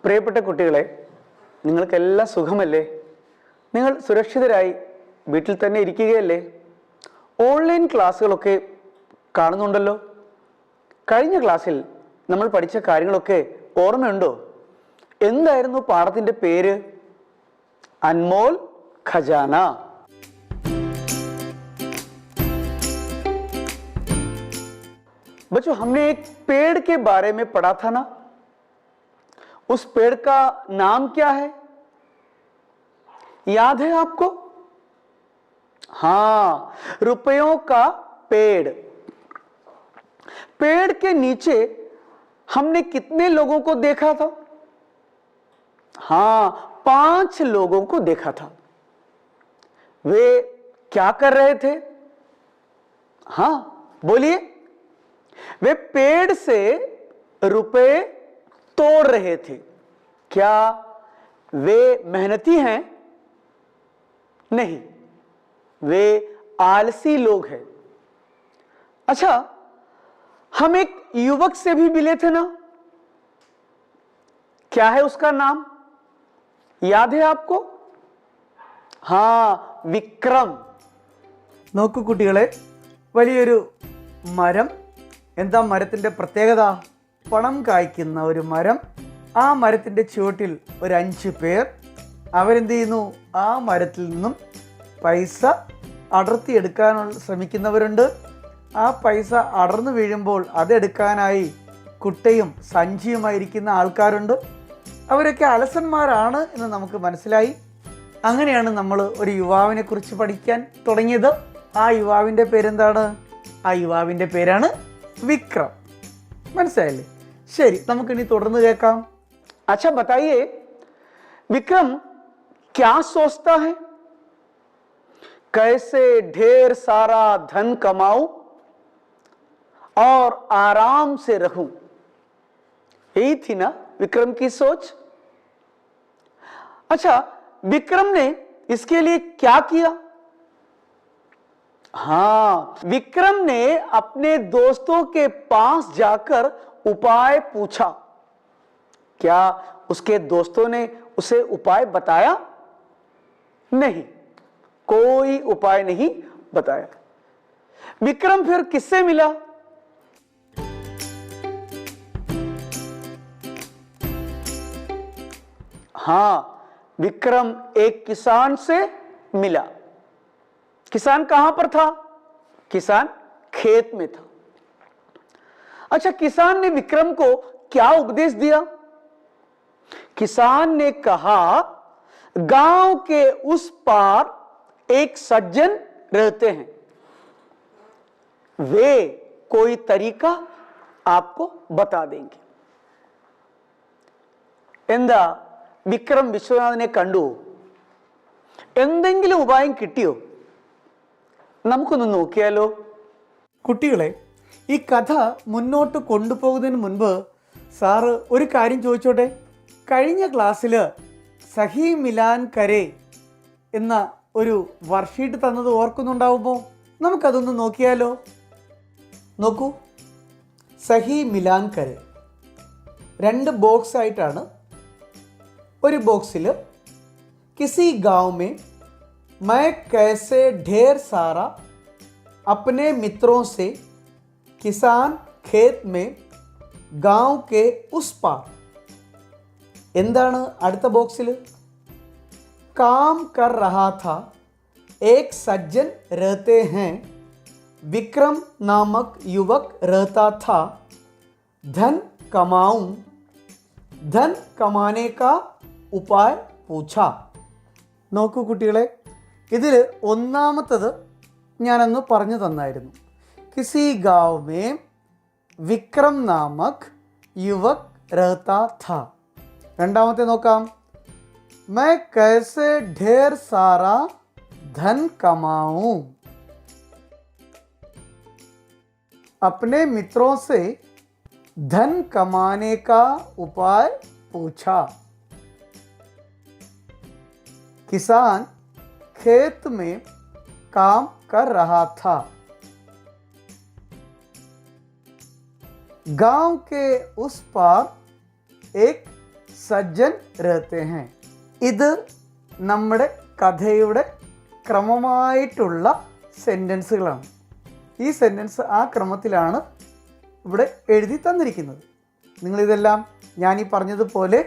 പ്രിയപ്പെട്ട കുട്ടികളെ, നിങ്ങൾക്കെല്ലാം സുഖമല്ലേ? നിങ്ങൾ സുരക്ഷിതരായി വീട്ടിൽ തന്നെ ഇരിക്കുകയല്ലേ? ഓൺലൈൻ ക്ലാസ്സുകളൊക്കെ കാണുന്നുണ്ടല്ലോ. കഴിഞ്ഞ ക്ലാസ്സിൽ നമ്മൾ പഠിച്ച കാര്യങ്ങളൊക്കെ ഓർമ്മയുണ്ടോ? എന്തായിരുന്നു പാഠത്തിൻ്റെ പേര്? അൻമോൽ ഖജാന. बच्चों, हमने एक पेड़ के बारे में पढ़ा था ना? उस पेड़ का नाम क्या है? याद है आपको? हाँ, रुपयों का पेड़. पेड़ के नीचे हमने कितने लोगों को देखा था? हाँ, 5 लोगों को देखा था. वे क्या कर रहे थे? हाँ, बोलिए. वे पेड़ से रुपए तोड़ रहे थे. क्या वे मेहनती हैं? नहीं, वे आलसी लोग हैं. अच्छा, हम एक युवक से भी मिले थे ना? क्या है उसका नाम? याद है आपको? हाँ, വിക്രം. നോക്കൂ കുട്ടികളെ, വലിയൊരു മരം. എന്താ മരത്തിൻ്റെ പ്രത്യേകത? പണം കായ്ക്കുന്ന ഒരു മരം. ആ മരത്തിൻ്റെ ചുവട്ടിൽ ഒരു 5 പേർ. അവരെന്ത് ചെയ്യുന്നു? ആ മരത്തിൽ നിന്നും പൈസ അടർത്തിയെടുക്കാൻ ശ്രമിക്കുന്നവരുണ്ട്. ആ പൈസ അടർന്നു വീഴുമ്പോൾ അതെടുക്കാനായി കുട്ടയും സഞ്ചിയുമായിരിക്കുന്ന ആൾക്കാരുണ്ട്. അവരൊക്കെ അലസന്മാരാണ് എന്ന് നമുക്ക് മനസ്സിലായി. അങ്ങനെയാണ് നമ്മൾ ഒരു യുവാവിനെ കുറിച്ച് പഠിക്കാൻ തുടങ്ങിയത്. ആ യുവാവിൻ്റെ പേരെന്താണ്? ആ യുവാവിൻ്റെ പേരാണ് വിക്രം. മനസ്സിലായില്ലേ? ശരി, നമുക്കിനി തുടർന്ന് കേൾക്കാം. अच्छा बताइए, विक्रम क्या सोचता है? कैसे ढेर सारा धन कमाऊं और आराम से रहूं. यही थी ना विक्रम की सोच? अच्छा, विक्रम ने इसके लिए क्या किया? हाँ, विक्रम ने अपने दोस्तों के पास जाकर उपाय पूछा. क्या उसके दोस्तों ने उसे उपाय बताया? नहीं, कोई उपाय नहीं बताया. विक्रम फिर किससे मिला? हाँ, विक्रम एक किसान से मिला. किसान कहां पर था? किसान खेत में था. अच्छा, किसान ने विक्रम को क्या उपदेश दिया? किसान ने कहा, गांव के उस पार एक सज्जन रहते हैं, वे कोई तरीका आपको बता देंगे. എന്താ വിക്രം വിശ്വനാഥനെ കണ്ടു? എന്തെങ്കിലും ഉപായം കിട്ടിയോ? നമുക്കൊന്ന് നോക്കിയാലോ? കുട്ടികളെ, ഈ കഥ മുന്നോട്ട് കൊണ്ടുപോകുന്നതിന് മുൻപ് സാറ് ഒരു കാര്യം ചോദിച്ചോട്ടെ. കഴിഞ്ഞ ക്ലാസ്സിൽ സഹി മിലാൻ കരേ എന്ന ഒരു വർക്ക്ഷീറ്റ് തന്നത് ഓർക്കുന്നുണ്ടാവുമ്പോൾ നമുക്കതൊന്ന് നോക്കിയാലോ? നോക്കൂ, സഹി മിലാൻ കരേ 2 ബോക്സ് ആയിട്ടാണ്. ഒരു ബോക്സിൽ കിസി ഗാവ് മേ मैं कैसे ढेर सारा अपने मित्रों से किसान खेत में गांव के उस पार. എന്താണ് അടുത്ത ബോക്സിൽ? काम कर रहा था, एक सज्जन रहते हैं, विक्रम नामक युवक रहता था, धन कमाऊं, धन कमाने का उपाय पूछा. നോക്കൂ കുട്ടികളെ, ഇതിൽ ഒന്നാമത്തത് ഞാനന്ന് പറഞ്ഞു തന്നായിരുന്നു. किसी गांव में विक्रम नामक युवक रहता था. രണ്ടാമത്തെ നോക്കാം. मैं कैसे ढेर सारा धन कमाऊं, अपने मित्रों से धन कमाने का उपाय पूछा. किसान खेत में काम कर रहा था, गांव के उस पार एक सज्जन रहते हैं. ഇത് നമ്മുടെ കഥയുടെ ക്രമമായിട്ടുള്ള സെൻറ്റൻസുകളാണ്. ഈ സെൻറ്റൻസ് ആ ക്രമത്തിലാണ് ഇവിടെ എഴുതി തന്നിരിക്കുന്നത്. നിങ്ങളിതെല്ലാം ഞാൻ ഈ പറഞ്ഞതുപോലെ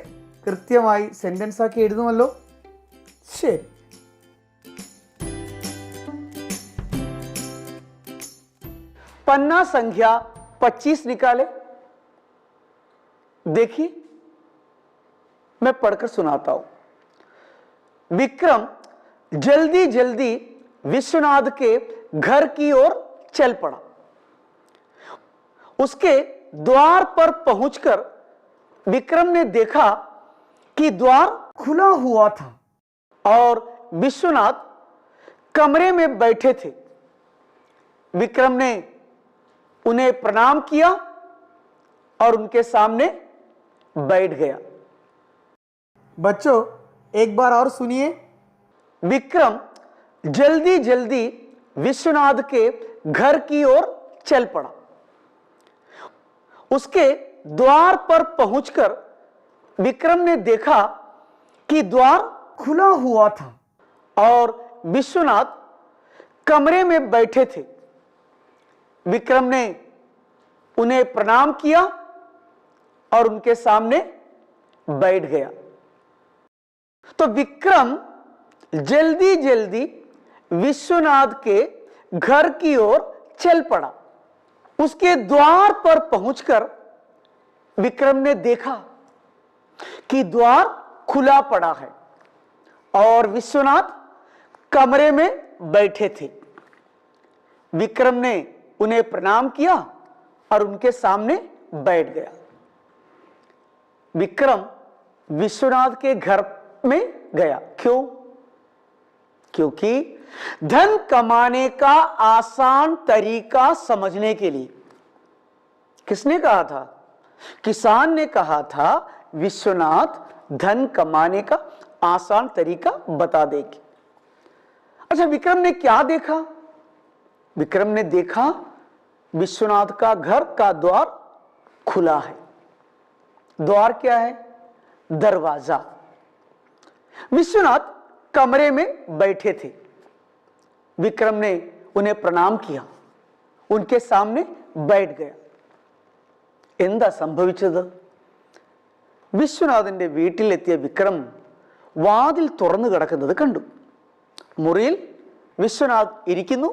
കൃത്യമായി സെൻറ്റൻസ് ആക്കി എഴുതുമല്ലോ. ശരി. पन्ना संख्या 25 निकाले. देखिए, मैं पढ़कर सुनाता हूं. विक्रम जल्दी जल्दी विश्वनाथ के घर की ओर चल पड़ा. उसके द्वार पर पहुंचकर विक्रम ने देखा कि द्वार खुला हुआ था और विश्वनाथ कमरे में बैठे थे. विक्रम ने उन्हें प्रणाम किया और उनके सामने बैठ गया. बच्चों, एक बार और सुनिए. विक्रम जल्दी जल्दी विश्वनाथ के घर की ओर चल पड़ा. उसके द्वार पर पहुंचकर विक्रम ने देखा कि द्वार खुला हुआ था और विश्वनाथ कमरे में बैठे थे. विक्रम ने उन्हें प्रणाम किया और उनके सामने बैठ गया. तो विक्रम जल्दी जल्दी विश्वनाथ के घर की ओर चल पड़ा. उसके द्वार पर पहुंचकर विक्रम ने देखा कि द्वार खुला पड़ा है और विश्वनाथ कमरे में बैठे थे. विक्रम ने उन्हें प्रणाम किया और उनके सामने बैठ गया. विक्रम विश्वनाथ के घर में गया. क्यों? क्योंकि धन कमाने का आसान तरीका समझने के लिए. किसने कहा था? किसान ने कहा था विश्वनाथ धन कमाने का आसान तरीका बता देगी. अच्छा, विक्रम ने क्या देखा? विक्रम ने देखा विश्वनाथ का घर का द्वार खुला है. द्वार क्या है? दरवाजा. विश्वनाथ कमरे में बैठे थे. विक्रम ने उन्हें प्रणाम किया, उनके सामने बैठ गया. എന്താ സംഭവിച്ചത്? വിശ്വനാഥന്റെ വീട്ടിലെത്തിയ വിക്രം വാതിൽ തുറന്നു കിടക്കുന്നത് കണ്ടു. മുറിയിൽ വിശ്വനാഥ് ഇരിക്കുന്നു.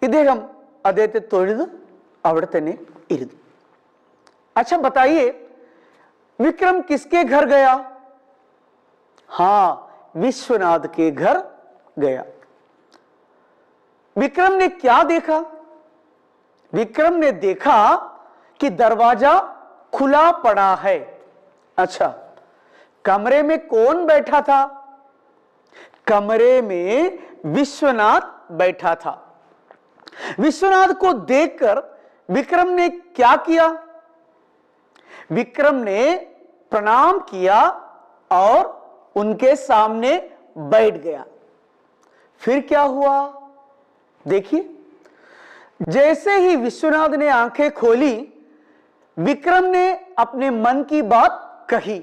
ഇദ്ദേഹം അദ്ദേഹത്തെ തൊഴുത് അവിടെ തന്നെ ഇരുന്നു. अच्छा बताइए, विक्रम किसके घर गया? हाँ, विश्वनाथ के घर गया. विक्रम ने क्या देखा? विक्रम ने देखा कि दरवाजा खुला पड़ा है. अच्छा, कमरे में कौन बैठा था? कमरे में विश्वनाथ बैठा था. विश्वनाथ को देखकर विक्रम ने क्या किया? विक्रम ने प्रणाम किया और उनके सामने बैठ गया. फिर क्या हुआ? देखिए, जैसे ही विश्वनाथ ने आंखें खोली, विक्रम ने अपने मन की बात कही.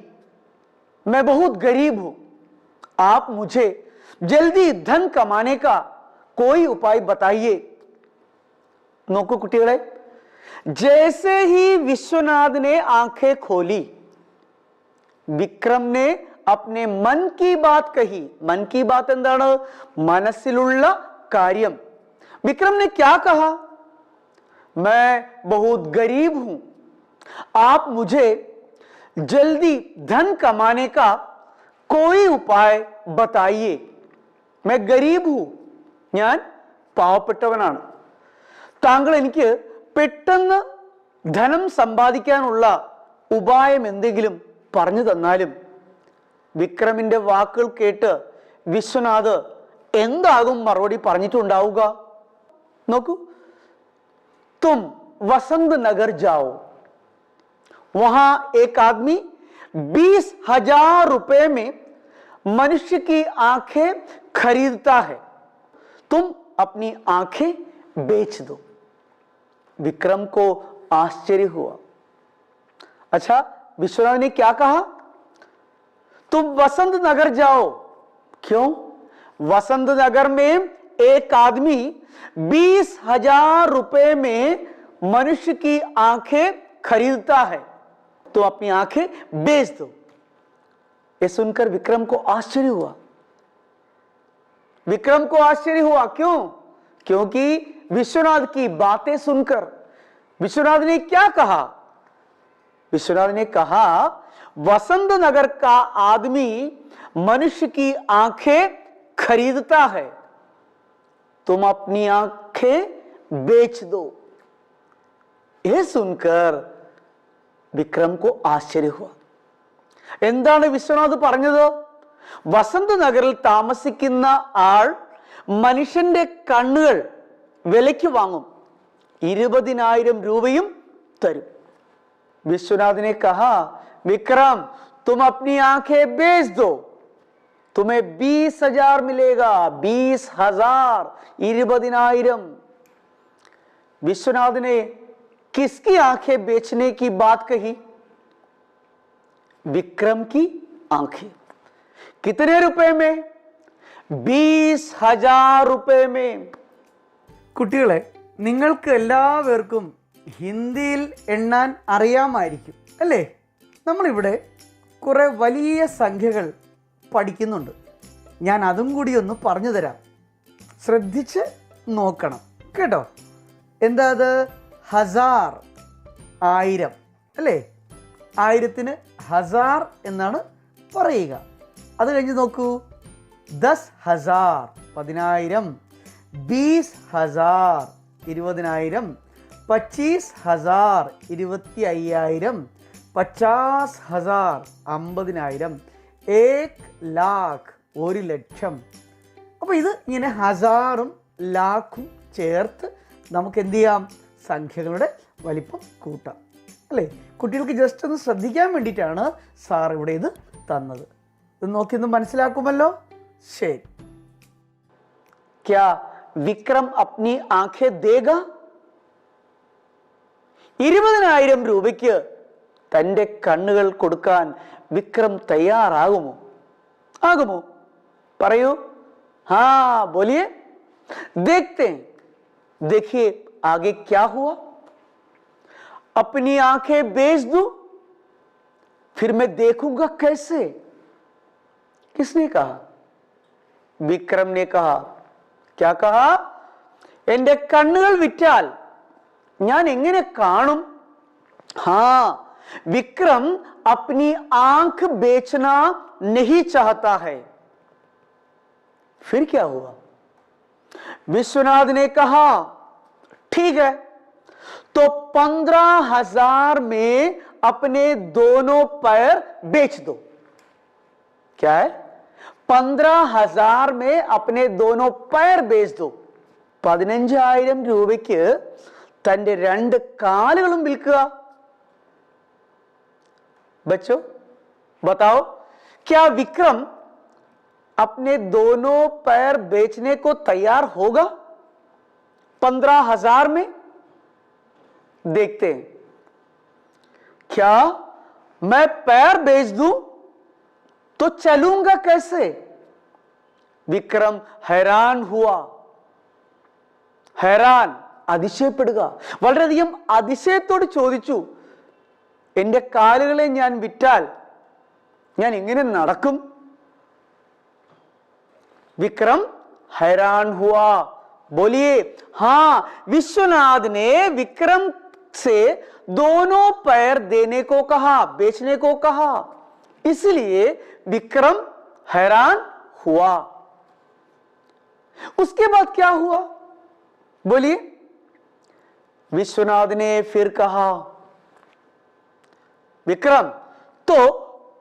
मैं बहुत गरीब हूं, आप मुझे जल्दी धन कमाने का कोई उपाय बताइए। നോക്കൂ കുട്ടികളെ, जैसे ही विश्वनाथ ने आंखें खोली, വിക്രം ने अपने मन की बात कही। मन की बात എന്താണ്? മനസ്സിലുള്ള കാര്യം। विक्रम ने क्या कहा? मैं बहुत गरीब हूं, आप मुझे जल्दी धन कमाने का कोई उपाय बताइए। मैं गरीब हूं, ഞാൻ പാവപ്പെട്ടവനാണ്, താങ്കൾ എനിക്ക് പെട്ടെന്ന് ധനം സമ്പാദിക്കാനുള്ള ഉപായം എന്തെങ്കിലും പറഞ്ഞു തന്നാലും. വിക്രമിന്റെ വാക്കുകൾ കേട്ട് വിശ്വനാഥ് എന്താകും മറുപടി പറഞ്ഞിട്ടുണ്ടാവുക? നോക്കൂ, तुम वसंत नगर जाओ, वहां एक आदमी 20,000 रुपए में मनुष्य की आंखें खरीदता है, तुम अपनी आंखें बेच दो। विक्रम को आश्चर्य हुआ। अच्छा, विश्वनाथ ने क्या कहा? तुम वसंत नगर जाओ। क्यों? वसंत नगर में एक आदमी 20,000 रुपए में मनुष्य की आंखें खरीदता है, तो अपनी आंखें बेच दो। ये सुनकर विक्रम को आश्चर्य हुआ। विक्रम को आश्चर्य हुआ, क्यों? क्योंकि विश्वनाथ की बातें सुनकर विश्वनाथ ने क्या कहा? विश्वनाथ ने कहा, वसंत नगर का आदमी मनुष्य की आंखें खरीदता है, तुम अपनी आंखें बेच दो। यह सुनकर विक्रम को आश्चर्य हुआ। എന്താണ് വിശ്വനാഥ് പറഞ്ഞത്? വസന്ത് നഗറിൽ താമസിക്കുന്ന ആൾ മനുഷ്യന്റെ കണ്ണുകൾ വിലയ്ക്ക് വാങ്ങും, 20,000 രൂപയും തരും। विश्वनाथ ने कहा, विक्रम तुम अपनी आंखें बेच दो, तुम्हें 20,000 मिलेगा। 20,000, 20,000। विश्वनाथ ने किसकी आंखें बेचने की बात कही? विक्रम की आंखें। कितने रुपए में? 20,000 रुपए में। കുട്ടികളെ, നിങ്ങൾക്ക് എല്ലാവർക്കും ഹിന്ദിയിൽ എണ്ണാൻ അറിയാമായിരിക്കും അല്ലേ? നമ്മളിവിടെ കുറെ വലിയ സംഖ്യകൾ പഠിക്കുന്നുണ്ട്. ഞാൻ അതും കൂടി ഒന്ന് പറഞ്ഞു തരാം, ശ്രദ്ധിച്ച് നോക്കണം കേട്ടോ. എന്താ അത്? ഹസാർ, 1000 അല്ലേ? 1000-ന് ഹസാർ എന്നാണ് പറയുക. അത് കഴിഞ്ഞ് നോക്കൂ, 10,000 10,000, 20,000 20,000, 25,000 25,000, 50,000 50,000, 1,00,000 1,00,000. അപ്പോൾ ഇത് ഇങ്ങനെ ഹസാറും ലാഖും ചേർത്ത് നമുക്ക് എന്ത് ചെയ്യാം? സംഖ്യകളുടെ വലിപ്പം കൂട്ടാം അല്ലേ? കുട്ടികൾക്ക് ജസ്റ്റ് ഒന്ന് ശ്രദ്ധിക്കാൻ വേണ്ടിയിട്ടാണ് സാർ ഇവിടെ ഇത് തന്നത്. ഇത് നോക്കി ഒന്ന് മനസ്സിലാക്കുമല്ലോ? ശരി. क्या विक्रम अपनी आंखें देगा? 20,000 രൂപയ്ക്ക് തൻ്റെ കണ്ണുകൾ കൊടുക്കാൻ വിക്രം തയ്യാറാകുമോ? ആകുമോ? പറയൂ. हाँ बोलिए, देखते हैं। देखिए आगे क्या हुआ। अपनी आंखें बेच दूं, फिर मैं देखूंगा कैसे? किसने कहा? विक्रम ने कहा। क्या कहा? എന്റെ കണ്ണുകൾ വിറ്റാൽ ഞാൻ എങ്ങനെ കാണും? हाँ, विक्रम अपनी आंख बेचना नहीं चाहता है। फिर क्या हुआ? विश्वनाथ ने कहा, ठीक है, तो 15,000 में अपने दोनों पैर बेच दो। क्या है? 15,000 में अपने दोनों पैर बेच दो। 15,000 രൂപയ്ക്ക് തൻ്റെ 2 കാലുകളും വിൽക്കുക. बच्चों बताओ, क्या विक्रम अपने दोनों पैर बेचने को तैयार होगा 15,000 में? देखते हैं। क्या मैं पैर बेच दूं तो चलूंगा कैसे? विक्रम हैरान हुआ। ഹെറാൻ അതിശയപ്പെടുക, വളരെയധികം അതിശയത്തോട് ചോദിച്ചു, എൻ്റെ കാലുകളെ ഞാൻ വിറ്റാൽ ഞാൻ എങ്ങനെ നടക്കും? विक्रम हैरान हुआ, बोलिए हाँ। विश्वनाथ ने विक्रम से दोनों पैर देने को कहा, बेचने को कहा, इसलिए विक्रम हैरान हुआ। उसके बाद क्या हुआ बोलिए? विश्वनाथ ने फिर कहा, विक्रम तो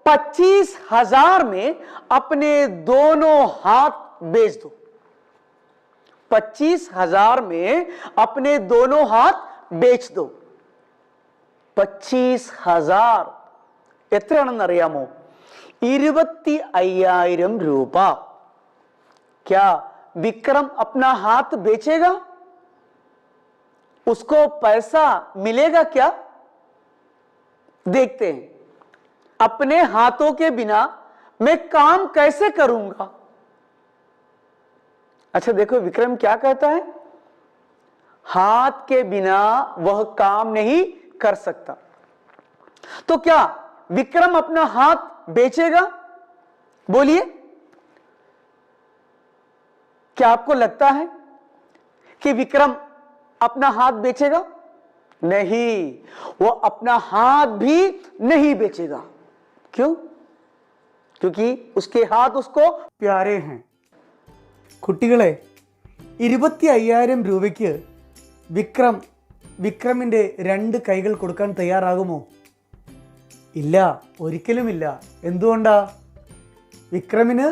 25,000 में अपने दोनों हाथ बेच दो। 25,000 में अपने दोनों हाथ बेच दो। 25,000 എത്രയാണെന്ന് അറിയാമോ? 25,000 രൂപ। क्या विक्रम अपना हाथ बेचेगा? उसको पैसा मिलेगा क्या? देखते हैं। अपने हाथों के बिना मैं काम कैसे करूंगा? अच्छा देखो विक्रम क्या कहता है, हाथ के बिना वह काम नहीं कर सकता। तो क्या विक्रम अपना हाथ बेचेगा? बोलिए, क्या आपको लगता है कि विक्रम अपना हाथ बेचेगा? नहीं, वो अपना हाथ भी नहीं बेचेगा। क्यों? क्योंकि उसके हाथ उसको प्यारे हैं। കുട്ടികളെ 25,000 രൂപയ്ക്ക് വിക്രമിൻ്റെ 2 കൈകൾ കൊടുക്കാൻ തയ്യാറാകുമോ? ഇല്ല, ഒരിക്കലുമില്ല. എന്തുകൊണ്ടാ? വിക്രമിന്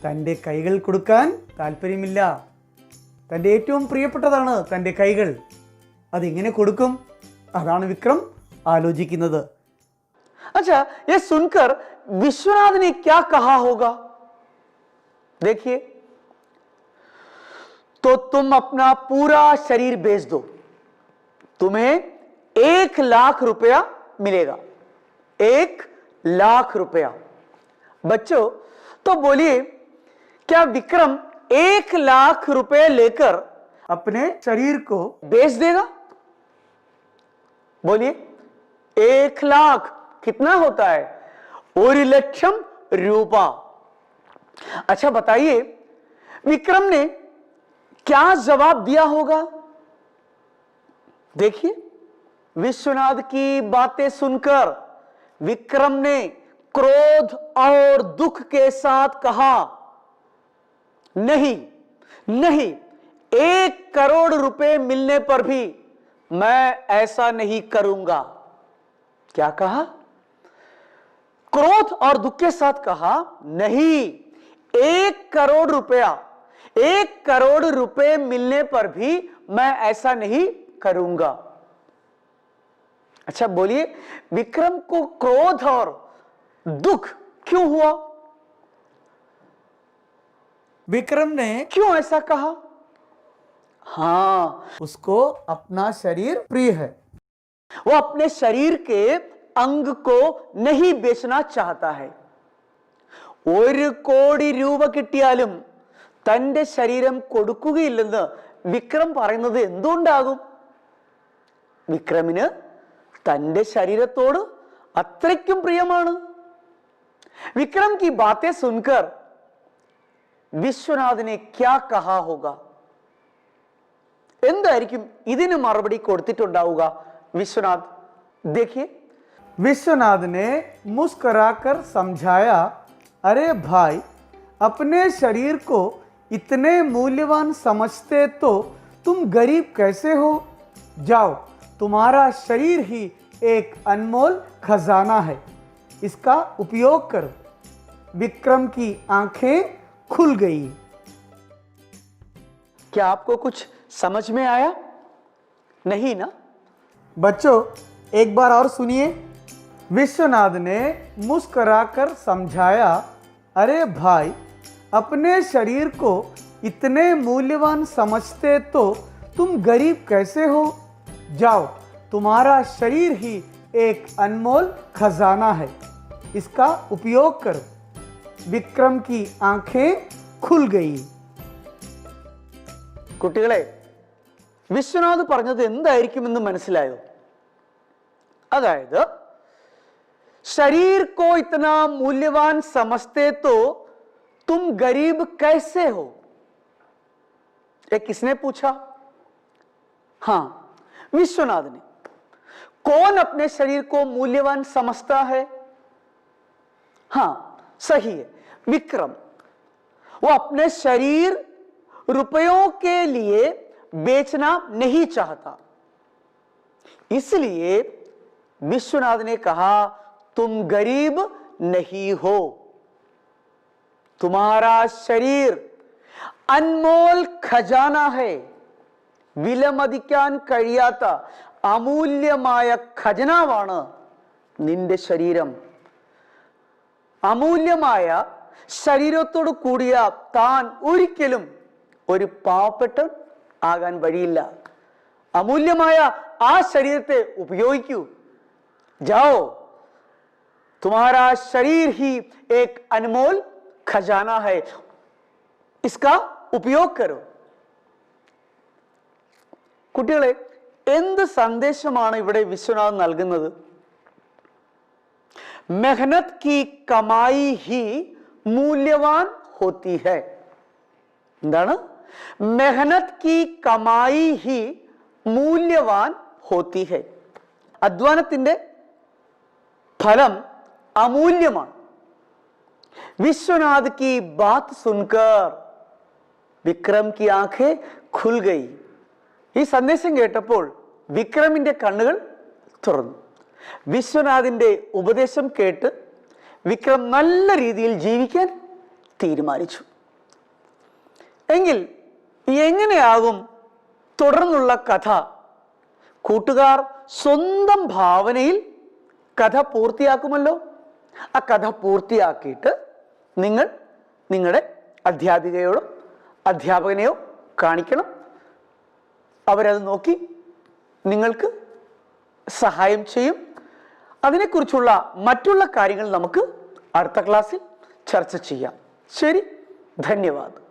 തൻ്റെ കൈകൾ കൊടുക്കാൻ താല്പര്യമില്ല. തൻ്റെ ഏറ്റവും പ്രിയപ്പെട്ടതാണ് തൻ്റെ കൈകൾ. അതെങ്ങനെ കൊടുക്കും? അതാണ് വിക്രം ആലോചിക്കുന്നത്. अच्छा ये सुनकर विश्वनाथ ने क्या कहा होगा? देखिए, तो तुम अपना पूरा शरीर बेच दो, तुम्हें 1,00,000 रुपया मिलेगा। 1,00,000 रुपया। बच्चों तो बोलिए, क्या विक्रम 1,00,000 रुपए लेकर अपने शरीर को बेच देगा? बोलिए, 1,00,000 कितना होता है? 1,00,000 रुपया। अच्छा बताइए, विक्रम ने क्या जवाब दिया होगा? देखिए, विश्वनाथ की बातें सुनकर विक्रम ने क्रोध और दुख के साथ कहा, नहीं नहीं, 1 करोड़ रुपए मिलने पर भी मैं ऐसा नहीं करूंगा। क्या कहा? क्रोध और दुख के साथ कहा, नहीं, 1 करोड़ रुपया, 1 करोड़ रुपए मिलने पर भी मैं ऐसा नहीं करूंगा। अच्छा बोलिए, विक्रम को क्रोध और दुख क्यों हुआ? विक्रम ने क्यों ऐसा कहा? हाँ, उसको अपना शरीर प्रिय है। वो अपने शरीर के अंग को नहीं बेचना चाहता है। 1 കോടി രൂപ കിട്ടിയാലും തന്റെ ശരീരം കൊടുക്കുകയില്ലെന്ന് വിക്രം പറയുന്നത് എന്തുകൊണ്ടാകും? വിക്രമിന് തന്റെ ശരീരത്തോട് അത്രയ്ക്കും പ്രിയമാണ്. विक्रम की बातें सुनकर विश्वनाथ ने क्या कहा होगा? എന്തായിരിക്കും ഇതിന് മറുപടി കൊടുത്തിട്ടുണ്ടാവുക विश्वनाथ? देखिए, विश्वनाथ ने मुस्कुराकर समझाया, अरे भाई, अपने शरीर को इतने मूल्यवान समझते तो तुम गरीब कैसे हो? जाओ, तुम्हारा शरीर ही एक अनमोल खजाना है, इसका उपयोग करो। विक्रम की आंखें खुल गई। क्या आपको कुछ समझ में आया? नहीं ना? बच्चों एक बार और सुनिए। विश्वनाथ ने मुस्कुराकर समझाया, अरे भाई, अपने शरीर को इतने मूल्यवान समझते तो तुम गरीब कैसे हो? जाओ, तुम्हारा शरीर ही एक अनमोल खजाना है, इसका उपयोग करो। विक्रम की आंखें खुल गई। कुटिകളെ, വിശ്വനാഥ് പറഞ്ഞത് എന്തായിരിക്കുമെന്ന് മനസ്സിലായോ? അതായത് शरीर को इतना मूल्यवान समझते तो तुम गरीब कैसे हो? ये किसने पूछा? हाँ, विश्वनाथ ने। कौन अपने शरीर को मूल्यवान समझता है? हाँ, सही है, विक्रम। वो अपने शरीर रुपयों के लिए बेचना नहीं चाहता, इसलिए विश्वनाथ ने कहा तुम गरीब नहीं हो, तुम्हारा शरीर अनमोल खजाना है, വിലമതിക്കാൻ കഴിയാത്ത അമൂല്യമായ ഖജനാവാണ് നിന്റെ ശരീരം. അമൂല്യമായ ശരീരത്തോട് കൂടിയ താൻ ഒരിക്കലും ഒരു പാവപ്പെട്ടൻ ആകാൻ വഴിയില്ല. അമൂല്യമായ ആ ശരീരത്തെ ഉപയോഗിക്കൂ. जाओ, तुम्हारा शरीर ही एक अनमोल खजाना है, इसका उपयोग करो. കുട്ടികളെ, എന്ത് സന്ദേശമാണ് ഇവിടെ വിശ്വനാഥ് നൽകുന്നത്? മെഹനത് കി കമായി ഹി മൂല്യവാൻ ഹോത്തി ഹൈ. എന്താണ്? മെഹനത് കി കമായി ഹി മൂല്യവാൻ ഹോത്തി ഹൈ. അധ്വാനത്തിന്റെ फलम अमूल्यമാണ്. विश्वनाथ की बात सुनकर विक्रम की आंखें खुल गई. ഈ സന്ദേശം കേട്ടപ്പോൾ വിക്രമിന്റെ കണ്ണുകൾ തുറന്നു. വിശ്വനാഥിന്റെ ഉപദേശം കേട്ട് വിക്രം നല്ല രീതിയിൽ ജീവിക്കാൻ തീരുമാനിച്ചു. എങ്കിൽ എങ്ങനെയാകും തുടർന്നുള്ള കഥ? കൂട്ടുകാർ സ്വന്തം ഭാവനയിൽ കഥ പൂർത്തിയാക്കുമല്ലോ. ആ കഥ പൂർത്തിയാക്കിയിട്ട് നിങ്ങൾ നിങ്ങളുടെ അധ്യാപികയോടോ അധ്യാപകനെയോ കാണിക്കണം. അവരത് നോക്കി നിങ്ങൾക്ക് സഹായം ചെയ്യും. അതിനെക്കുറിച്ചുള്ള മറ്റുള്ള കാര്യങ്ങൾ നമുക്ക് അടുത്ത ക്ലാസ്സിൽ ചർച്ച ചെയ്യാം. ശരി, ധന്യവാദം.